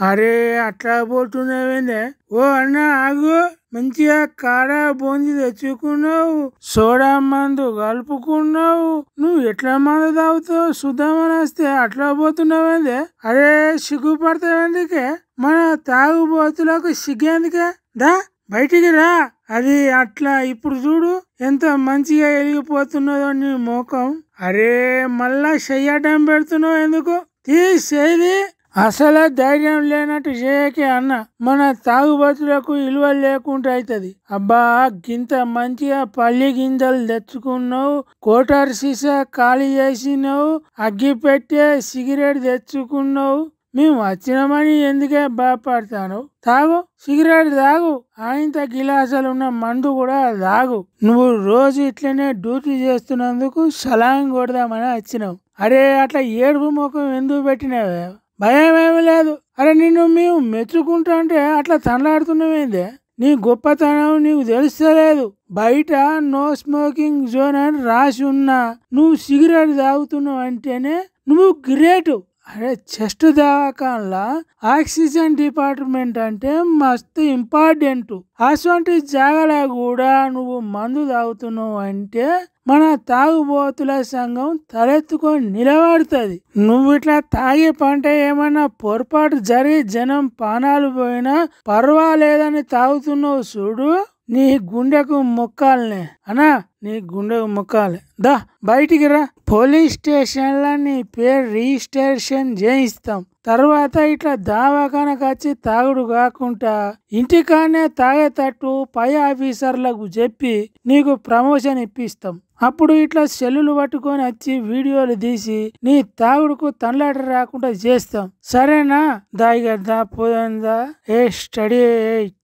అరే అట్లా పోతున్నావేందే? ఓ అన్న ఆగు, మంచిగా కాడ బూంది తెచ్చుకున్నావు, సోడా మందు కలుపుకున్నావు, నువ్వు ఎట్లా మందు తాగుతావు చూద్దామని వస్తే అట్లా పోతున్నావేందే? అరే సిగ్గుపడతావేందుకే? మన తాగుబోతులకు సిగ్గేందుకే? దా బయటికి రా. అది అట్లా ఇప్పుడు చూడు ఎంత మంచిగా వెలిగిపోతున్నదో నీ ముఖం. అరే మళ్ళా చెయ్యటం పెడుతున్నావు ఎందుకు? తీసేది అసలే ధైర్యం లేనట్టు చేయకే అన్న. మన తాగుబోతులకు విలువ లేకుండా అవుతుంది. అబ్బా గింత మంచిగా పల్లి గింజలు తెచ్చుకున్నావు, కోటర్ సీసా ఖాళీ చేసినావు, అగ్గి పెట్టే సిగరెట్ తెచ్చుకున్నావు. మేము వచ్చినామని ఎందుకే బాధపడతాను? తాగు, సిగరెట్ తాగు, ఆయంత గిలాసాలు ఉన్న మందు కూడా తాగు. నువ్వు రోజు ఇట్లనే డ్యూటీ చేస్తున్నందుకు సలాం కొడదామని వచ్చినావు. అరే అట్లా ఏడుపు ముఖం ఎందుకు పెట్టినావే? భయం ఏమి లేదు. అరే నిన్ను మేము మెచ్చుకుంటా అంటే అట్లా తనలాడుతున్నావేందే? నీ గొప్పతనం నీకు తెలుస్తలేదు. బయట నో స్మోకింగ్ జోన్ అని రాసి ఉన్నా నువ్వు సిగరెట్ తాగుతున్నావు అంటేనే నువ్వు గ్రేటు. అరే చెస్ట్ దవాఖాన్లా ఆక్సిజన్ డిపార్ట్మెంట్ అంటే మస్తు ఇంపార్టెంట్. అటువంటి జాగాలో కూడా నువ్వు మందు తాగుతున్నావు అంటే మన తాగుబోతుల సంఘం తలెత్తుకొని నిలబడుతుంది. నువ్వు ఇట్లా తాగే పంట ఏమన్నా పొరపాటు జరిగి జనం పానాలు పోయినా పర్వాలేదని తాగుతున్నావు చూడు, నీ గుండెకు మొక్కాలనే అనా, నీ గుండెకు మొక్కాలి. దా బయటికి రా. పోలీస్ స్టేషన్లో నీ పేరు రిజిస్ట్రేషన్ చేయిస్తాం. తర్వాత ఇట్లా దవాఖానకు వచ్చి తాగుడు కాకుండా ఇంటికానే తాగేటట్టు పై ఆఫీసర్లకు చెప్పి నీకు ప్రమోషన్ ఇప్పిస్తాం. అప్పుడు ఇట్లా సెల్లులు పట్టుకొని వచ్చి వీడియోలు తీసి నీ తాగుడుకు తనలాట రాకుండా చేస్తాం. సరేనా? దా ఇక దా పోదా ఏ స్టడీ